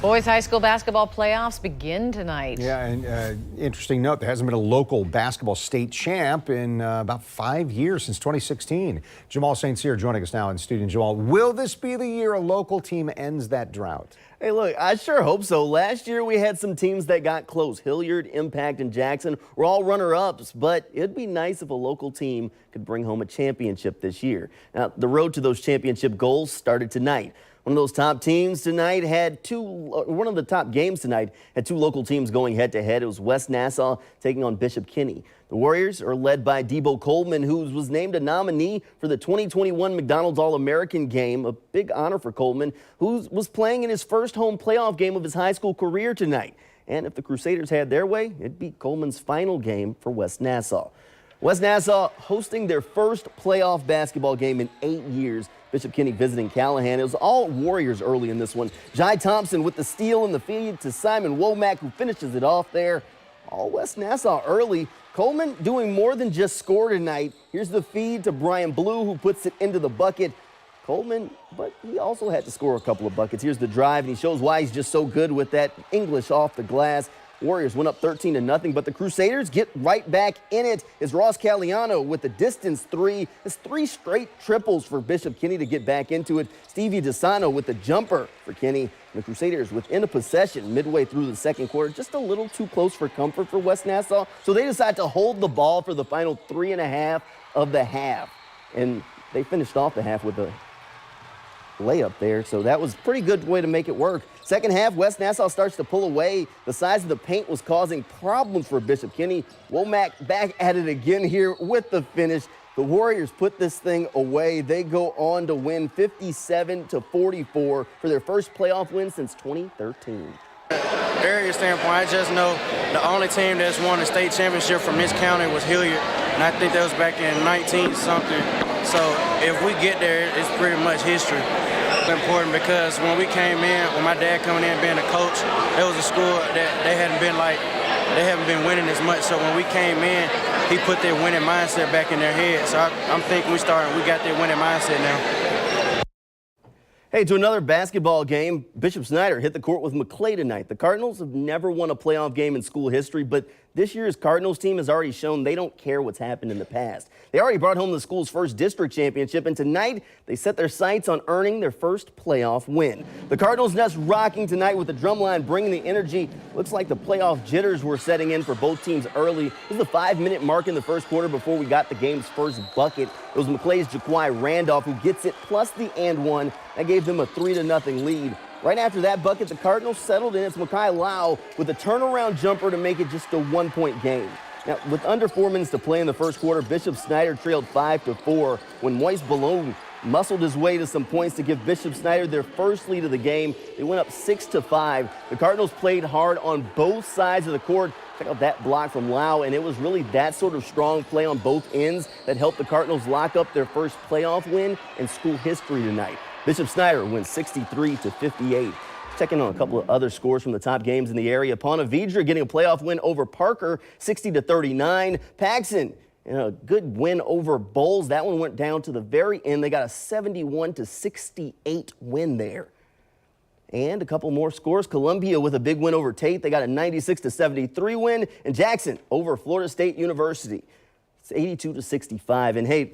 Boys high school basketball playoffs begin tonight. Yeah, and interesting note, there hasn't been a local basketball state champ in about 5 years, since 2016. Jamal St. Cyr joining us now in studio. Jamal, will this be the year a local team ends that drought? Hey, look, I sure hope so. Last year we had some teams that got close. Hilliard, Impact, and Jackson were all runner-ups, but it'd be nice if a local team could bring home a championship this year. Now, the road to those championship goals started tonight. One of those top teams tonight had one of the top games tonight had two local teams going head-to-head. It was West Nassau taking on Bishop Kenny. The Warriors are led by Debo Coleman, who was named a nominee for the 2021 McDonald's All-American game, a big honor for Coleman, who was playing in his first home playoff game of his high school career tonight. And if the Crusaders had their way, it'd be Coleman's final game for West Nassau. West Nassau hosting their first playoff basketball game in 8 years. Bishop Kenny visiting Callahan. It was all Warriors early in this one. Jai Thompson with the steal and the feed to Simon Womack, who finishes it off there. All West Nassau early. Coleman doing more than just score tonight. Here's the feed to Brian Blue, who puts it into the bucket. Coleman, but he also had to score a couple of buckets. Here's the drive, and he shows why he's just so good with that English off the glass. Warriors went up 13-0, but the Crusaders get right back in it as Ross Caliano with the distance three. It's 3 straight triples for Bishop Kenny to get back into it. Stevie DeSano with the jumper for Kenny. And the Crusaders within a possession midway through the second quarter, just a little too close for comfort for West Nassau. So they decide to hold the ball for the final 3.5 of the half. And they finished off the half with a layup there, so that was a pretty good way to make it work. Second half, West Nassau starts to pull away. The size of the paint was causing problems for Bishop Kenny. Womack back at it again here with the finish. The Warriors put this thing away. They go on to win 57-44 for their first playoff win since 2013. Area standpoint, I just know the only team that's won a state championship from this county was Hilliard, and I think that was back in 19-something. So if we get there, it's pretty much history. It's important because when we came in, when my dad coming in being a coach, it was a school that they haven't been winning as much. So when we came in, he put their winning mindset back in their head. So I'm thinking we got their winning mindset now. Hey, to another basketball game, Bishop Snyder hit the court with McClay tonight. The Cardinals have never won a playoff game in school history, but this year's Cardinals team has already shown they don't care what's happened in the past. They already brought home the school's first district championship, and tonight they set their sights on earning their first playoff win. The Cardinals' nest rocking tonight with the drumline bringing the energy. Looks like the playoff jitters were setting in for both teams early. It was the 5-minute mark in the first quarter before we got the game's first bucket. It was McClay's Jaquai Randolph who gets it plus the and one. That gave them a 3-0 lead. Right after that bucket, the Cardinals settled in. It's Makai Lau with a turnaround jumper to make it just a 1-point game. Now, with under 4 minutes to play in the first quarter, Bishop Snyder trailed 5-4 when Moise Ballone muscled his way to some points to give Bishop Snyder their first lead of the game. They went up 6-5. The Cardinals played hard on both sides of the court. Check out that block from Lau, and it was really that sort of strong play on both ends that helped the Cardinals lock up their first playoff win in school history tonight. Bishop Snyder wins 63-58. Checking on a couple of other scores from the top games in the area. Ponte Vedra getting a playoff win over Parker, 60-39. Paxson, a good win over Bowles. That one went down to the very end. They got a 71-68 win there. And a couple more scores. Columbia with a big win over Tate. They got a 96-73 win. And Jackson over Florida State University. It's 82-65. And hey,